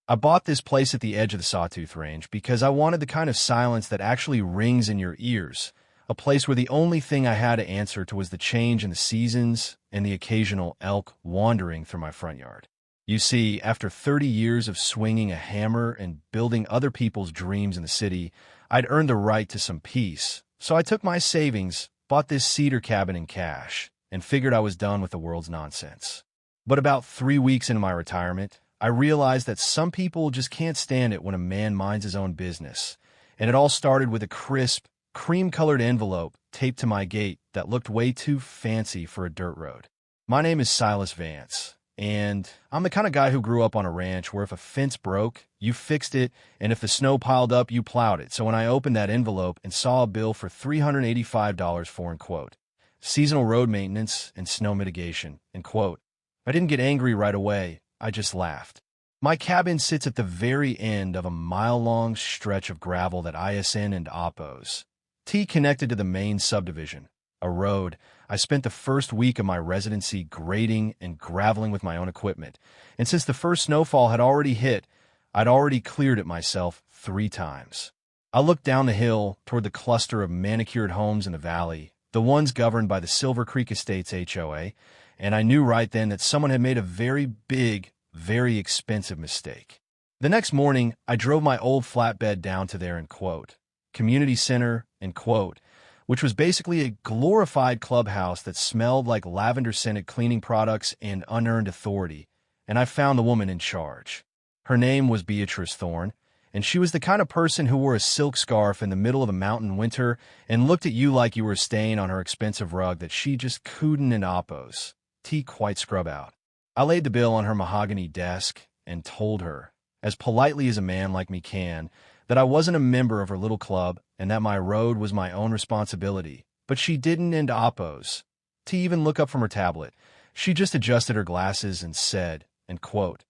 I bought this place at the edge of the Sawtooth Range because I wanted the kind of silence that actually rings in your ears, a place where the only thing I had to answer to was the change in the seasons and the occasional elk wandering through my front yard. You see, after 30 years of swinging a hammer and building other people's dreams in the city, I'd earned the right to some peace. So I took my savings, bought this cedar cabin in cash, and figured I was done with the world's nonsense. But about 3 weeks into my retirement, I realized that some people just can't stand it when a man minds his own business. And it all started with a crisp, cream-colored envelope taped to my gate that looked way too fancy for a dirt road. My name is Silas Vance, and I'm the kind of guy who grew up on a ranch where if a fence broke, you fixed it, and if the snow piled up, you plowed it. So when I opened that envelope and saw a bill for $385 for, in quote, seasonal road maintenance and snow mitigation, in quote, I didn't get angry right away. I just laughed. My cabin sits at the very end of a mile-long stretch of gravel that ISN and oppose. T connected to the main subdivision, a road. I spent the first week of my residency grading and graveling with my own equipment, and since the first snowfall had already hit, I'd already cleared it myself 3 times. I looked down the hill toward the cluster of manicured homes in the valley, the ones governed by the Silver Creek Estates HOA, and I knew right then that someone had made a very big, very expensive mistake. The next morning, I drove my old flatbed down to their, in quote, community center, in quote, which was basically a glorified clubhouse that smelled like lavender-scented cleaning products and unearned authority, and I found the woman in charge. Her name was Beatrice Thorne, and she was the kind of person who wore a silk scarf in the middle of a mountain winter and looked at you like you were staying on her expensive rug that she just couldn't and oppose. T quite scrub out. I laid the bill on her mahogany desk and told her, as politely as a man like me can, that I wasn't a member of her little club and that my road was my own responsibility, but she didn't and oppose. T even look up from her tablet. She just adjusted her glasses and said, and quote,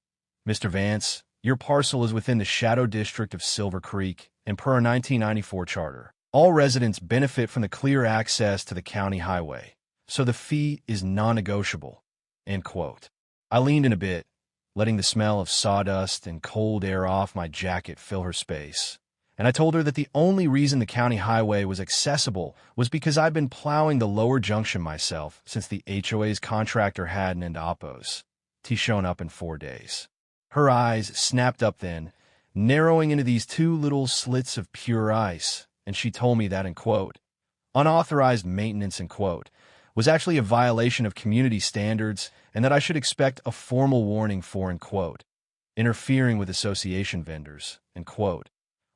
Mr. Vance, your parcel is within the Shadow District of Silver Creek, and per our 1994 charter, all residents benefit from the clear access to the county highway, so the fee is non-negotiable, end quote. I leaned in a bit, letting the smell of sawdust and cold air off my jacket fill her space, and I told her that the only reason the county highway was accessible was because I'd been plowing the lower junction myself since the HOA's contractor hadn't and oppose. T shown up in 4 days. Her eyes snapped up then, narrowing into these 2 little slits of pure ice, and she told me that, in quote, unauthorized maintenance, in quote, was actually a violation of community standards and that I should expect a formal warning for, in quote, interfering with association vendors, in quote.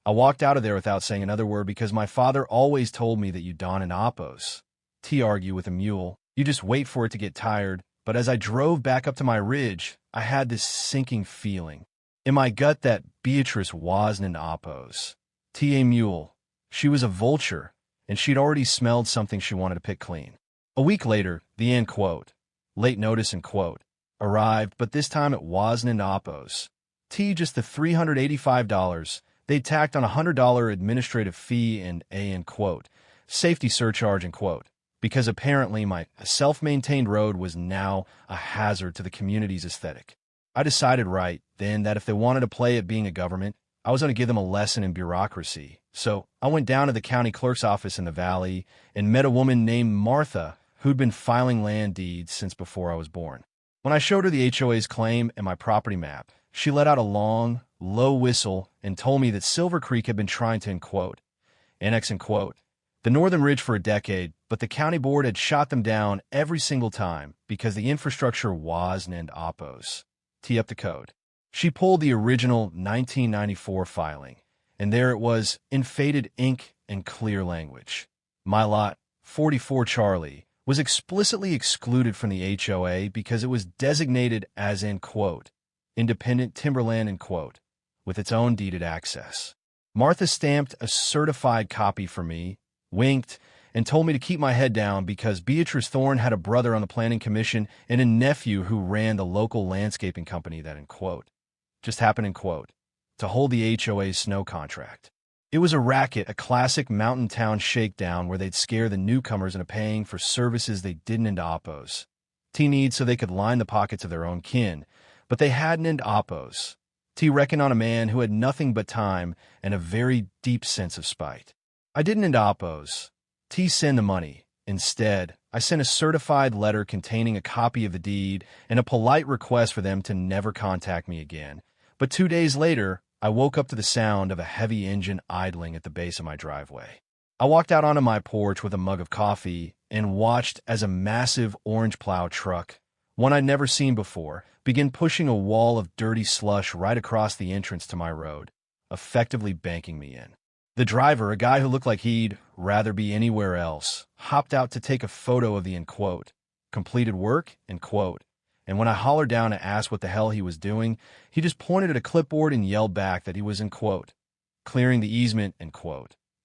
I walked out of there without saying another word because my father always told me that you don and oppose. T argue with a mule. You just wait for it to get tired. But as I drove back up to my ridge, I had this sinking feeling in my gut that Beatrice wasn't an oppose. T a mule. She was a vulture, and she'd already smelled something she wanted to pick clean. A week later, the end quote, late notice in quote, arrived, but this time it wasn't an oppose. T just the $385 they'd tacked on a $100 administrative fee and a, in quote, safety surcharge, in quote, because apparently my self-maintained road was now a hazard to the community's aesthetic. I decided right then that if they wanted to play at being a government, I was going to give them a lesson in bureaucracy. So I went down to the county clerk's office in the valley and met a woman named Martha who'd been filing land deeds since before I was born. When I showed her the HOA's claim and my property map, she let out a long, low whistle and told me that Silver Creek had been trying to, in quote, annex, in quote, the Northern Ridge for a decade, but the county board had shot them down every single time because the infrastructure wasn't and oppose. Tee up the code. She pulled the original 1994 filing, and there it was in faded ink and clear language. My lot, 44 Charlie, was explicitly excluded from the HOA because it was designated as, in quote, independent timberland, in quote, with its own deeded access. Martha stamped a certified copy for me, winked, and told me to keep my head down because Beatrice Thorne had a brother on the planning commission and a nephew who ran the local landscaping company that, in quote, just happened, in quote, to hold the HOA's snow contract. It was a racket, a classic mountain town shakedown where they'd scare the newcomers into paying for services they didn't oppose. T-need so they could line the pockets of their own kin, but they hadn't oppose. T reckoned on a man who had nothing but time and a very deep sense of spite. I didn't oppose. T send the money. Instead, I sent a certified letter containing a copy of the deed and a polite request for them to never contact me again. But 2 days later, I woke up to the sound of a heavy engine idling at the base of my driveway. I walked out onto my porch with a mug of coffee and watched as a massive orange plow truck, one I'd never seen before, began pushing a wall of dirty slush right across the entrance to my road, effectively banking me in. The driver, a guy who looked like he'd rather be anywhere else, hopped out to take a photo of the completed work, and when I hollered down to ask what the hell he was doing, he just pointed at a clipboard and yelled back that he was clearing the easement,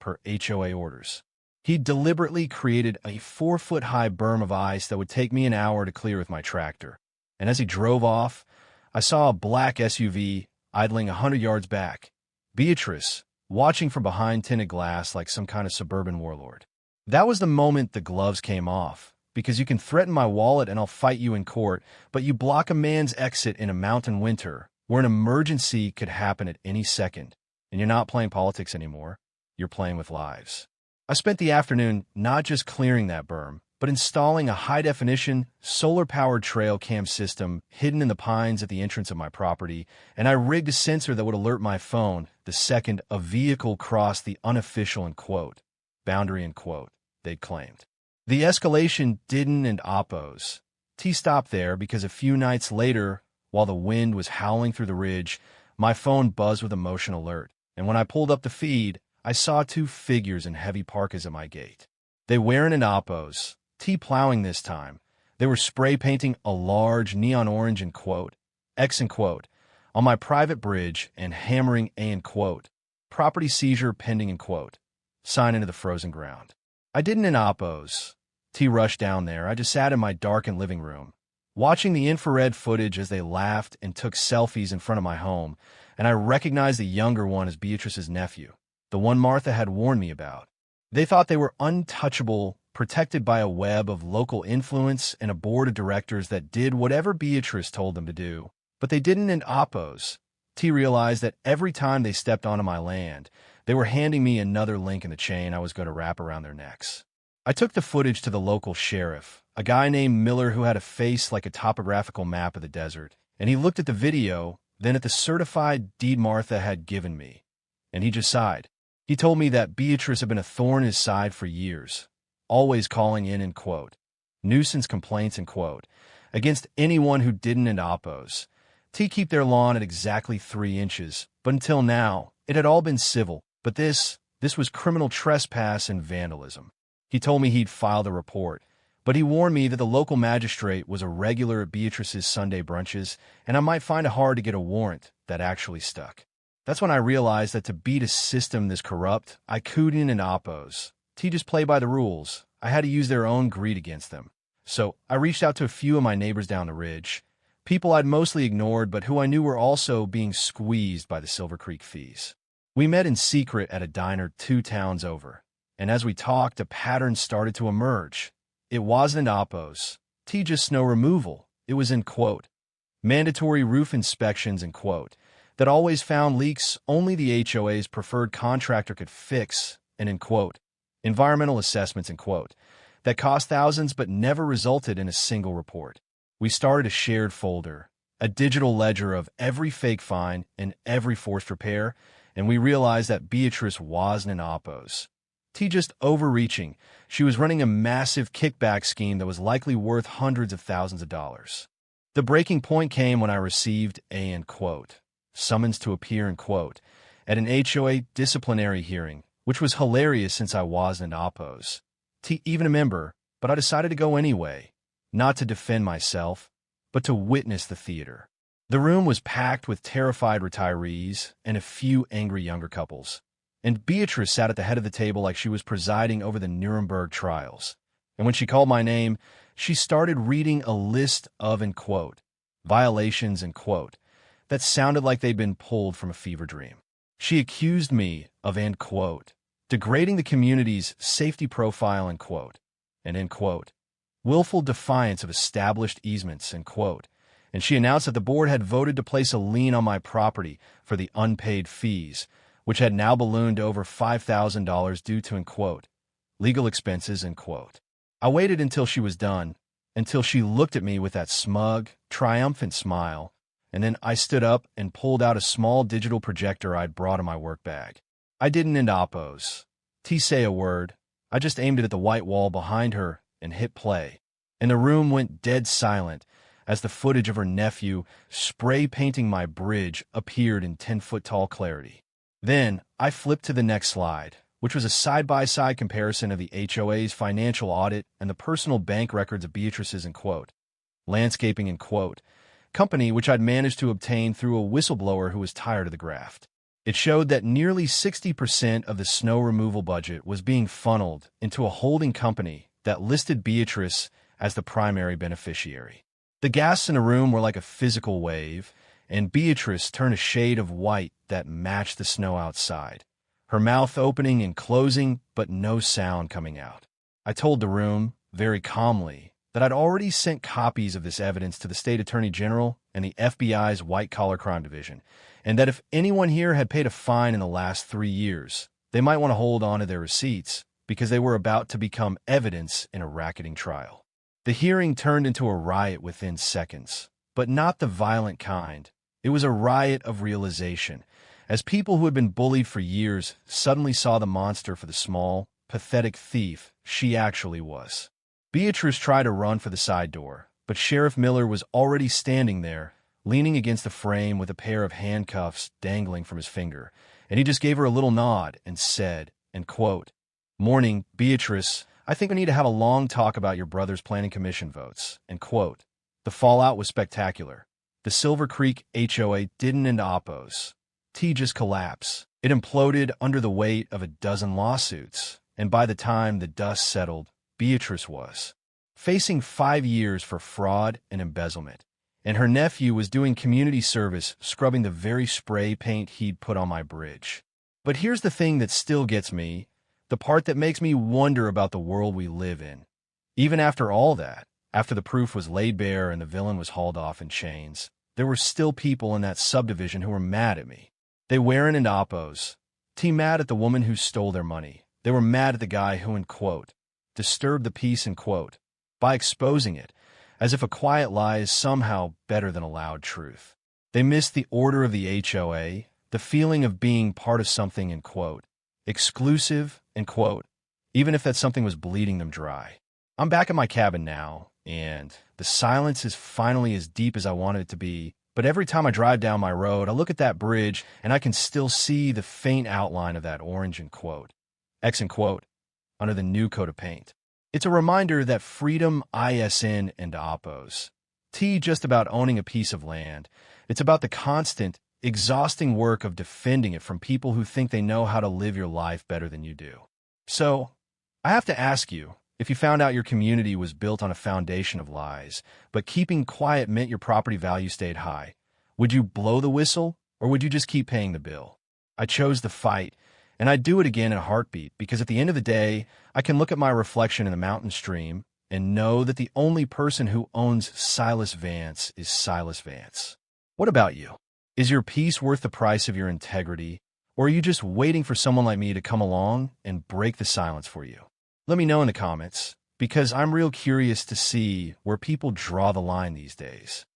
per HOA orders. He deliberately created a 4-foot-high berm of ice that would take me an hour to clear with my tractor. And as he drove off, I saw a black SUV idling 100 yards back. Beatrice, watching from behind tinted glass like some kind of suburban warlord. That was the moment the gloves came off, because you can threaten my wallet and I'll fight you in court, but you block a man's exit in a mountain winter where an emergency could happen at any second, and you're not playing politics anymore. You're playing with lives. I spent the afternoon not just clearing that berm, but installing a high-definition, solar-powered trail cam system hidden in the pines at the entrance of my property, and I rigged a sensor that would alert my phone the second a vehicle crossed the unofficial boundary they'd claimed. The escalation didn't oppose. T stopped there because a few nights later, while the wind was howling through the ridge, my phone buzzed with a motion alert, and when I pulled up the feed, I saw 2 figures in heavy parkas at my gate. They weren't oppose. T plowing this time. They were spray painting a large neon orange X on my private bridge and hammering a property seizure pending sign into the frozen ground. I didn't oppose. T rushed down there. I just sat in my darkened living room, watching the infrared footage as they laughed and took selfies in front of my home, and I recognized the younger one as Beatrice's nephew, the one Martha had warned me about. They thought they were untouchable, protected by a web of local influence and a board of directors that did whatever Beatrice told them to do. But they didn't oppose. T realized that every time they stepped onto my land, they were handing me another link in the chain I was going to wrap around their necks. I took the footage to the local sheriff, a guy named Miller who had a face like a topographical map of the desert, and he looked at the video, then at the certified deed Martha had given me, and he just sighed. He told me that Beatrice had been a thorn in his side for years, always calling in nuisance complaints against anyone who didn't oppose. T keep their lawn at exactly 3 inches, but until now, it had all been civil, but this was criminal trespass and vandalism. He told me he'd filed a report, but he warned me that the local magistrate was a regular at Beatrice's Sunday brunches, and I might find it hard to get a warrant that actually stuck. That's when I realized that to beat a system this corrupt, I couldn't oppose. T just play by the rules. I had to use their own greed against them. So I reached out to a few of my neighbors down the ridge, people I'd mostly ignored but who I knew were also being squeezed by the Silver Creek fees. We met in secret at a diner 2 towns over, and as we talked, a pattern started to emerge. It wasn't oppose. T just snow removal. It was mandatory roof inspections that always found leaks only the HOA's preferred contractor could fix, and environmental assessments that cost thousands but never resulted in a single report. We started a shared folder, a digital ledger of every fake fine and every forced repair, and we realized that Beatrice wasn't oppose. T just overreaching. She was running a massive kickback scheme that was likely worth hundreds of thousands of dollars. The breaking point came when I received a summons to appear at an HOA disciplinary hearing, which was hilarious since I wasn't oppose. T even a member, but I decided to go anyway, not to defend myself, but to witness the theater. The room was packed with terrified retirees and a few angry younger couples, and Beatrice sat at the head of the table like she was presiding over the Nuremberg trials. And when she called my name, she started reading a list of violations that sounded like they'd been pulled from a fever dream. She accused me of degrading the community's safety profile and willful defiance of established easements and she announced that the board had voted to place a lien on my property for the unpaid fees, which had now ballooned to over $5,000 due to, in quote, legal expenses, end quote. I waited until she was done, until she looked at me with that smug, triumphant smile, and then I stood up and pulled out a small digital projector I'd brought in my work bag. I didn't end oppos. Say a word. I just aimed it at the white wall behind her and hit play. And the room went dead silent as the footage of her nephew spray painting my bridge appeared in 10-foot-tall clarity. Then I flipped to the next slide, which was a side-by-side comparison of the HOA's financial audit and the personal bank records of Beatrice's, in quote, landscaping, in quote, company, which I'd managed to obtain through a whistleblower who was tired of the graft. It showed that nearly 60% of the snow removal budget was being funneled into a holding company that listed Beatrice as the primary beneficiary. The gasps in the room were like a physical wave, and Beatrice turned a shade of white that matched the snow outside, her mouth opening and closing, but no sound coming out. I told the room, very calmly, that I'd already sent copies of this evidence to the State Attorney General and the FBI's White-Collar Crime Division, and that if anyone here had paid a fine in the last 3 years, they might want to hold on to their receipts because they were about to become evidence in a racketing trial. The hearing turned into a riot within seconds, but not the violent kind. It was a riot of realization, as people who had been bullied for years suddenly saw the monster for the small, pathetic thief she actually was. Beatrice tried to run for the side door, but Sheriff Miller was already standing there, leaning against the frame with a pair of handcuffs dangling from his finger, and he just gave her a little nod and said, and quote, "Morning, Beatrice, I think we need to have a long talk about your brother's planning commission votes," end quote. The fallout was spectacular. The Silver Creek HOA didn't end oppos. Just collapsed. It imploded under the weight of a dozen lawsuits, and by the time the dust settled, Beatrice was facing 5 years for fraud and embezzlement, and her nephew was doing community service scrubbing the very spray paint he'd put on my bridge. But here's the thing that still gets me, the part that makes me wonder about the world we live in. Even after all that, after the proof was laid bare and the villain was hauled off in chains, there were still people in that subdivision who were mad at me. They weren't in oppos. Mad at the woman who stole their money. They were mad at the guy who, in quote, disturbed the peace, in quote, by exposing it, as if a quiet lie is somehow better than a loud truth. They missed the order of the HOA, the feeling of being part of something, in quote, exclusive, in quote, even if that something was bleeding them dry. I'm back at my cabin now, and the silence is finally as deep as I wanted it to be, but every time I drive down my road, I look at that bridge, and I can still see the faint outline of that orange, in quote, X, in quote, under the new coat of paint. It's a reminder that freedom ISN and oppos. Just about owning a piece of land. It's about the constant, exhausting work of defending it from people who think they know how to live your life better than you do. So, I have to ask you, if you found out your community was built on a foundation of lies, but keeping quiet meant your property value stayed high, would you blow the whistle, or would you just keep paying the bill? I chose the fight, and I'd do it again in a heartbeat, because at the end of the day, I can look at my reflection in the mountain stream and know that the only person who owns Silas Vance is Silas Vance. What about you? Is your peace worth the price of your integrity, or are you just waiting for someone like me to come along and break the silence for you? Let me know in the comments, because I'm real curious to see where people draw the line these days.